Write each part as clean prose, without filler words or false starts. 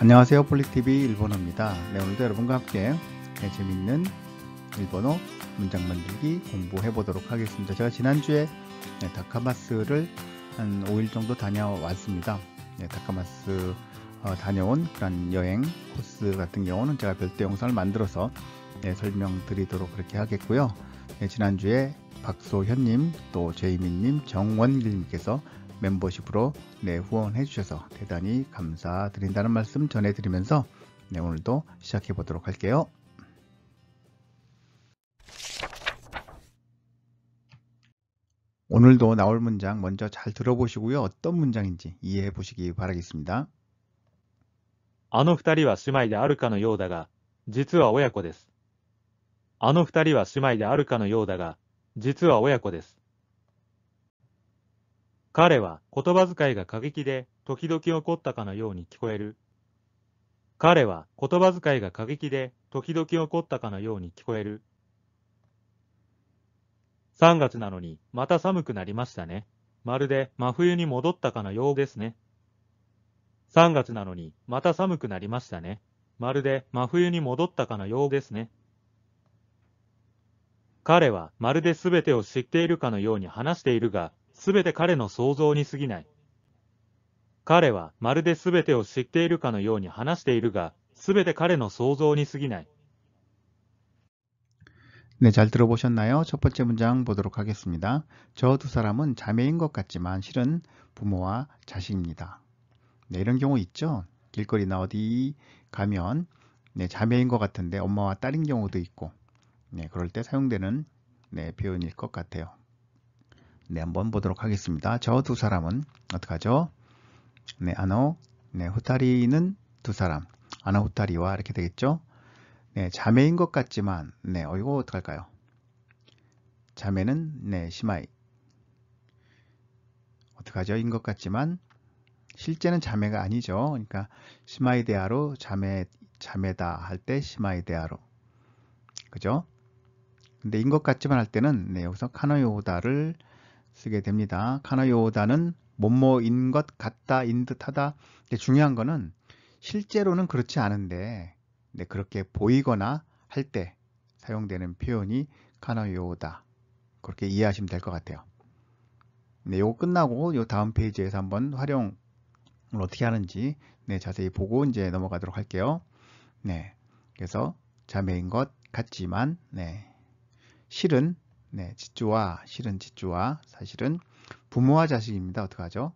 안녕하세요. 폴리TV 일본어입니다. 오늘도 여러분과 함께 재밌는 일본어 문장 만들기 공부해 보도록 하겠습니다. 제가 지난주에 다카마스를 한 5일 정도 다녀왔습니다. 다카마스 다녀온 그런 여행 코스 같은 경우는 제가 별도 영상을 만들어서 설명드리도록 그렇게 하겠고요. 지난주에 박소현님, 또 제이민님, 정원길님께서 멤버십으로 후원해 주셔서 대단히 감사드린다는 말씀 전해드리면서 오늘도 시작해 보도록 할게요. 오늘도 나올 문장 먼저 잘 들어보시고요. 어떤 문장인지 이해해 보시기 바라겠습니다. あの二人は姉妹であるかのようだが、実は親子です。あの二人は姉妹であるかのようだが、実は親子です。彼は言葉遣いが過激で、時々怒ったかのように聞こえる。彼は言葉遣いが過激で、時々怒ったかのように聞こえる。3月なのに、また寒くなりましたね。まるで真冬に戻ったかのようですね。3月なのに、また寒くなりましたね。まるで真冬に戻ったかのようですね。彼はまるで全てを知っているかのように話しているが、全て彼の想像に過ぎない。彼はまるで全てを知っているかのように話しているが、全て彼の想像に過ぎない。 잘 들어보셨나요? 첫 번째 문장 보도록 하겠습니다. 저 두 사람은 자매인 것 같지만 실은 부모와 자식입니다. 이런 경우 있죠? 길거리나 어디 가면 자매인 것 같은데 엄마와 딸인 경우도 있고 그럴 때 사용되는 표현일 것 같아요. 한번 보도록 하겠습니다. 저 두 사람은 어떡하죠? 후타리는 두 사람, 후타리와 이렇게 되겠죠? 자매인 것 같지만, 이거 어떡할까요? 자매는, 시마이. 어떡하죠? 인 것 같지만, 실제는 자매가 아니죠. 그러니까, 시마이 데아로, 자매다 할 때, 시마이 데아로. 그죠? 근데 인 것 같지만 할 때는, 여기서 카노요다를 쓰게 됩니다. 카노요다는 뭐뭐인 것 같다인 듯하다. 중요한 거는 실제로는 그렇지 않은데 그렇게 보이거나 할 때 사용되는 표현이 카노요다. 그렇게 이해하시면 될 것 같아요. 요거 끝나고 요 다음 페이지에서 한번 활용을 어떻게 하는지 자세히 보고 이제 넘어가도록 할게요. 그래서 자매인 것 같지만 실은 실은 지쭈와 사실은 부모와 자식입니다. 어떡하죠?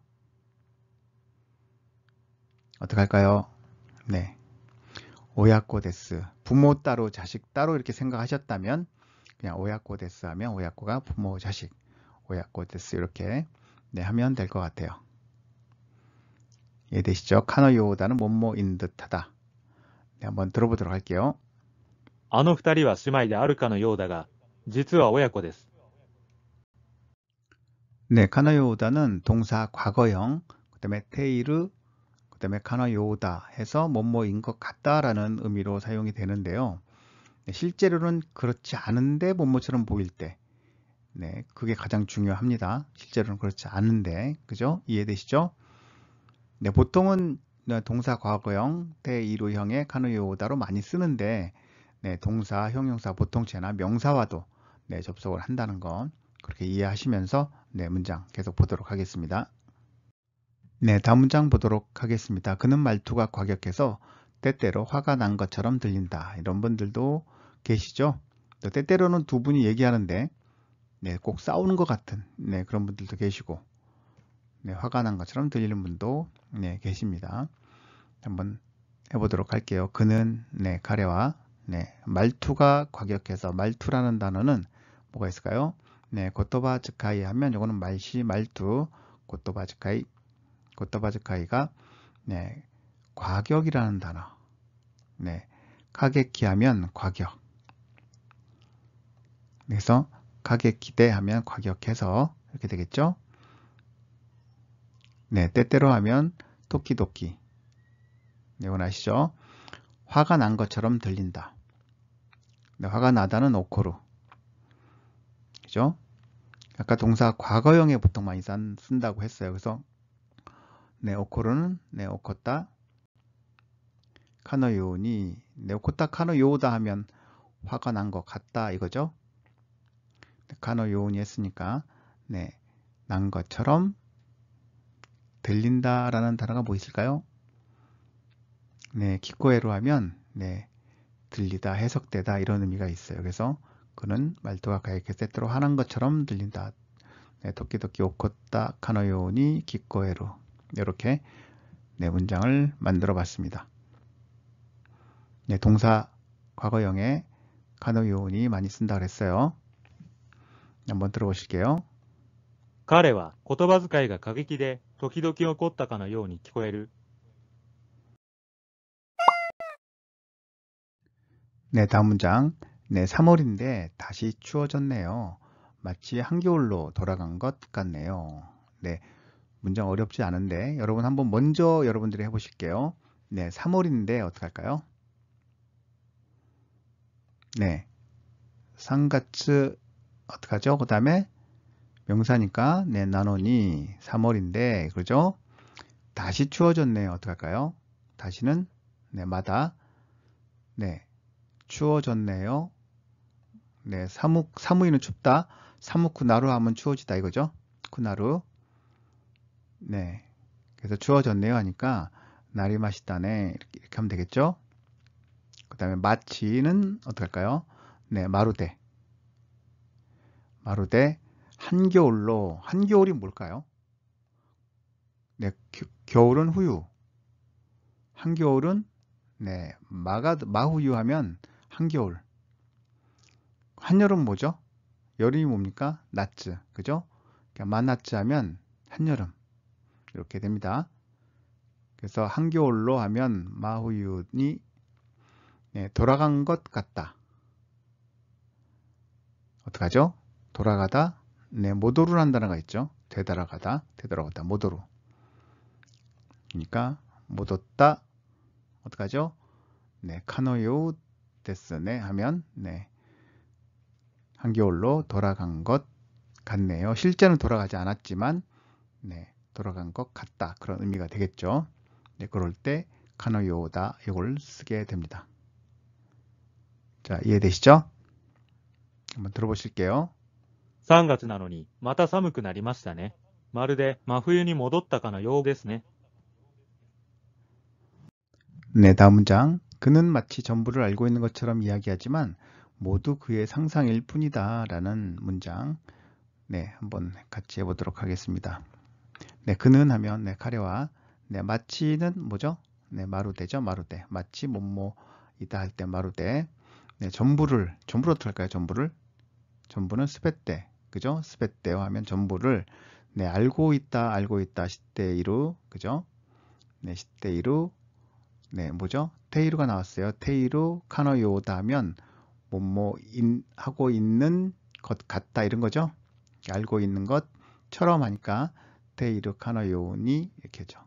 어떡할까요? 오야코 데스. 부모 따로 자식 따로 이렇게 생각하셨다면 그냥 오야코 데스 하면 오야코가 부모 자식. 오야코 데스 이렇게 하면 될 것 같아요. 이해되시죠? 카노요다는 뭐뭐인 듯하다. 한번 들어보도록 할게요. あの二人は姉妹であるかのようだが、実は親子です。 카노요다는 동사 과거형, 그 다음에 테이르, 그 다음에 카노요다 해서 뭐뭐인 것 같다라는 의미로 사용이 되는데요. 실제로는 그렇지 않은데 뭐뭐처럼 보일 때, 그게 가장 중요합니다. 실제로는 그렇지 않은데, 그죠? 이해되시죠? 보통은 동사 과거형, 테이르형의 카노요다로 많이 쓰는데, 동사, 형용사, 보통체나 명사와도 접속을 한다는 건 그렇게 이해하시면서 문장 계속 보도록 하겠습니다. 다음 문장 보도록 하겠습니다. 그는 말투가 과격해서 때때로 화가 난 것처럼 들린다. 이런 분들도 계시죠? 또 때때로는 두 분이 얘기하는데 꼭 싸우는 것 같은 그런 분들도 계시고 화가 난 것처럼 들리는 분도 계십니다. 한번 해보도록 할게요. 그는 가레와 말투가 과격해서 말투라는 단어는 뭐가 있을까요? 고토바 즈카이 하면 이거는 말시 말투 고토바 즈카이가 과격이라는 단어. 카게키 하면 과격. 그래서 카게키데 하면 과격해서 이렇게 되겠죠? 때때로 하면 토키도키. 이건 아시죠? 화가 난 것처럼 들린다. 화가 나다는 오코루. 그죠? 아까 동사 과거형에 보통 많이 쓴다고 했어요. 그래서 오코루는 오코타, 카노요니, 네, 코타 카노요다 하면 화가 난 것 같다 이거죠. 카노요니 했으니까 네, 난 것처럼 들린다라는 단어가 뭐 있을까요? 네, 기코에로 하면 네, 들리다, 해석되다 이런 의미가 있어요. 그래서 그는 말투가 가에게 때때로 화난 것처럼 들린다. 네, 도끼도끼 오코타 카노요니 기코에로 이렇게 네, 문장을 만들어 봤습니다. 네, 동사 과거형에 카노요니 많이 쓴다 그랬어요. 한번 들어보실게요. 彼は言葉遣いが過激で、時々怒ったかのように聞こえる。 네, 다음 문장. 네, 3월인데 다시 추워졌네요. 마치 한겨울로 돌아간 것 같네요. 네, 문장 어렵지 않은데 여러분 한번 먼저 여러분들이 해보실게요. 네, 3월인데 어떻게 할까요? 네, 3月 어떻게 하죠? 그 다음에 명사니까 네, 나노니 3월인데 그러죠? 다시 추워졌네요. 어떻게 할까요? 다시는 네, 마다 네, 추워졌네요. 네, 사무이는 춥다. 사무쿠나루 하면 추워지다 이거죠? 쿠나루. 네. 그래서 추워졌네요 하니까 날이 맛있다네. 이렇게 하면 되겠죠? 그 다음에 마치는 어떻게 할까요? 네, 마루데. 마루데 한겨울로. 한겨울이 뭘까요? 네, 겨울은 후유. 한겨울은 네, 마후유 하면 한겨울. 한여름 뭐죠? 여름이 뭡니까? 나츠. 그죠? 그러니까 마나츠 하면 한여름. 이렇게 됩니다. 그래서 한겨울로 하면 마후유니 네, 돌아간 것 같다. 어떡하죠? 돌아가다. 네, 모도루라는 단어가 있죠. 되돌아가다, 되돌아가다, 모도루. 그러니까 못 왔다. 어떡하죠? 네, 카노요 데스네 하면 네, 한겨울로 돌아간 것 같네요. 실제는 돌아가지 않았지만 네, 돌아간 것 같다. 그런 의미가 되겠죠. 네, 그럴 때 카노요다 이걸 쓰게 됩니다. 자, 이해되시죠? 한번 들어보실게요. 3月なのに、また寒くなりましたね。まるで真冬に戻ったかのようですね。 네, 다음 문장. 그는 마치 전부를 알고 있는 것처럼 이야기하지만 모두 그의 상상일 뿐이다 라는 문장. 네, 한번 같이 해보도록 하겠습니다. 네, 그는 하면 네, 카레와 네, 마치는 뭐죠? 네, 마루데죠. 마루데. 마치 뭐뭐이다 할 때 마루데. 네, 전부를 어떻게 할까요? 전부는 스베떼. 그죠? 스베떼요 하면 전부를 네, 알고 있다 시테이루. 그죠? 네, 시테이루. 네, 뭐죠? 테이루가 나왔어요. 테이루 카노요다 하면 하고 있는 것 같다 이런 거죠. 알고 있는 것처럼 하니까 테이루 카노요니 이렇게 하죠.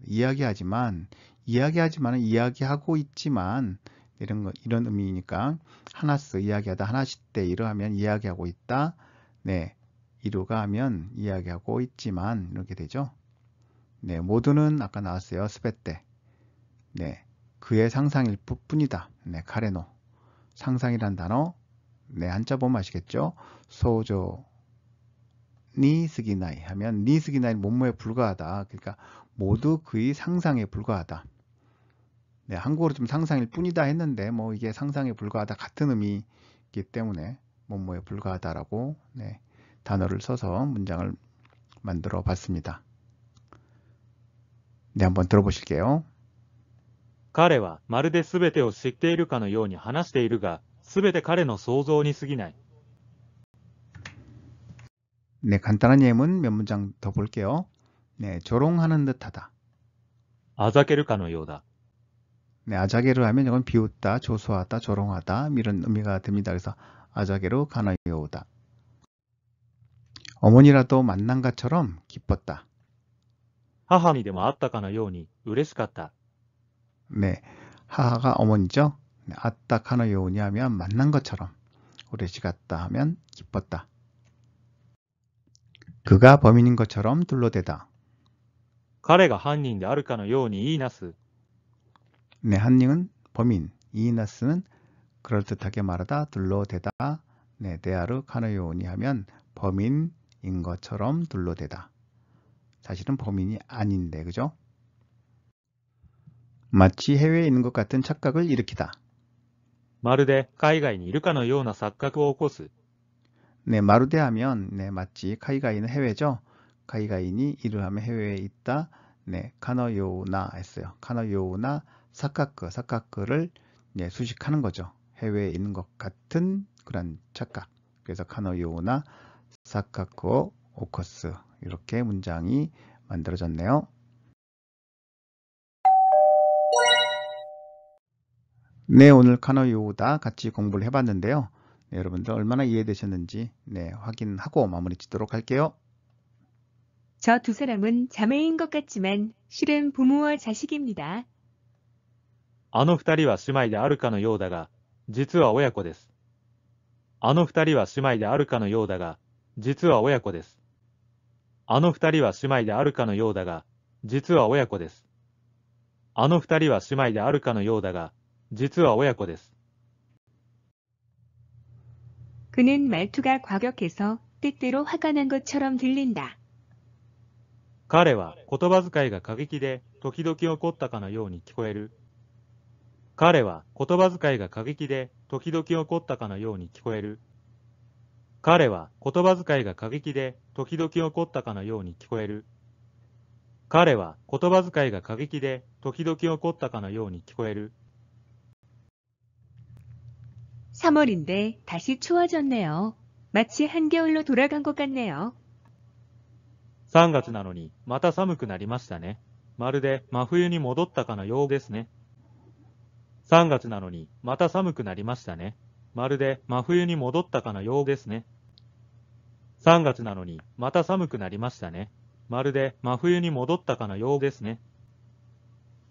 이야기하지만은 이야기하고 있지만 이런 의미니까 하나스 이야기하다 하나씩 테이루 하면 이야기하고 있다. 네, 이루가 하면 이야기하고 있지만 이렇게 되죠. 네, 모두는 아까 나왔어요. 스베떼. 네, 그의 상상일 뿐이다. 네, 카레노. 상상이란 단어. 네, 한자 보면 아시겠죠? 소조 니스기나이 하면 니스기나이 뭐뭐에 불과하다. 그러니까 모두 그의 상상에 불과하다. 네, 한국어로 좀 상상일 뿐이다 했는데 뭐 이게 상상에 불과하다 같은 의미이기 때문에 뭐뭐에 불과하다라고 네, 단어를 써서 문장을 만들어 봤습니다. 네, 한번 들어보실게요. 彼はまるで全てを知っているかのように話しているが、全て彼の想像に過ぎない。 네, 간단한 예문 몇 문장 더 볼게요. 네, 조롱하는 듯하다. あざけるかのようだ。 네, 아자게로 하면 이건 비웃다, 조소하다, 조롱하다 이런 의미가 됩니다. 그래서 아자게로 가나요다. 어머니라도 만난 것처럼 기뻤다. 母にでも会ったかのように嬉しかった。 네, 하하가 어머니죠. 네, 아따 카노요니 하면 만난 것처럼, 우레시갔다 하면 기뻤다. 그가 범인인 것처럼 둘러대다. 彼が犯人であるかのように言いなす。 네, 한닝은 범인, 이이나스는 그럴듯하게 말하다, 둘러대다, 네, 데아르 카노요니 하면 범인인 것처럼 둘러대다. 사실은 범인이 아닌데, 그죠? 마치 해외에 있는 것 같은 착각을 일으키다. まるで海外にいるかのような錯覚を起こす。 네, 마루데 하면 네, 마치 카이가이는 해외죠. 카이가인이 이를 하면 해외에 있다. 네, 카노요나 했어요. 카노요나 사카크를 네, 수식하는 거죠. 해외에 있는 것 같은 그런 착각. 그래서 카노요나 사카크오 오커스 이렇게 문장이 만들어졌네요. 네, 오늘 카노요다 같이 공부를 해봤는데요. 네, 여러분들 얼마나 이해되셨는지 네, 확인하고 마무리 짓도록 할게요. 저 두 사람은 자매인 것 같지만 실은 부모와 자식입니다. あの二人は姉妹であるかのようだが、実は親子です。あの二人は姉妹であるかのようだが、実は親子です。あの二人は姉妹であるかのようだが、実は親子です。あの二人は姉妹であるかのようだが、実は親子です。 그는 말투가 과격해서 때때로 화가 난 것처럼 들린다. 彼は言葉遣いが過激で時々怒ったかのように聞こえる。彼は言葉遣いが過激で時々怒ったかのように聞こえる。彼は言葉遣いが過激で時々怒ったかのように聞こえる。彼は言葉遣いが過激で時々怒ったかのように聞こえる。 3월인데 다시 추워졌네요. 마치 한겨울로 돌아간 것 같네요. 3月なのにまた寒くなりましたね。まるで真冬に戻ったかのようですね。3月なのにまた寒くなりましたね。まるで真冬に戻ったかのようですね。3月なのにまた寒くなりましたね。まるで真冬に戻ったかのようですね。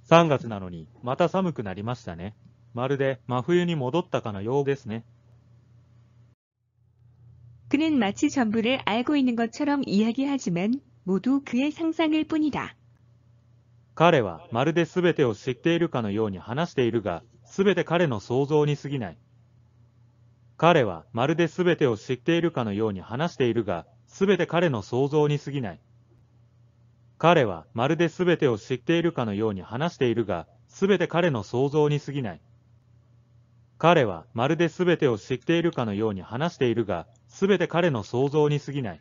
3月なのにまた寒くなりましたね。まるで真冬に戻ったかのようですね。 그는 마치 전부를 알고 있는 것처럼 이야기하지만 모두 그의 상상일 뿐이다. 彼はまるで全てを知っているかのように話しているが、全て彼の想像に過ぎない。彼はまるで全てを知っているかのように話しているが、全て彼の想像に過ぎない。彼はまるで全てを知っているかのように話しているが、全て彼の想像に過ぎない。彼はまるで全てを知っているかのように話しているが、全て彼の想像に過ぎない。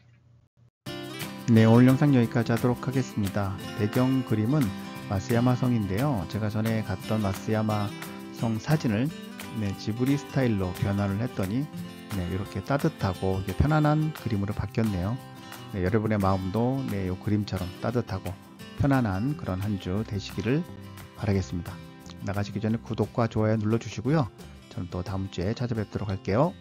네, 오늘 영상 여기까지 하도록 하겠습니다. 배경 그림은 마쓰야마 성인데요. 제가 전에 갔던 마쓰야마 성 사진을 네, 지브리 스타일로 변화를 했더니 네, 이렇게 따뜻하고 편안한 그림으로 바뀌었네요. 네, 여러분의 마음도 네, 이 그림처럼 따뜻하고 편안한 그런 한 주 되시기를 바라겠습니다. 나가시기 전에 구독과 좋아요 눌러주시고요. 저는 또 다음 주에 찾아뵙도록 할게요.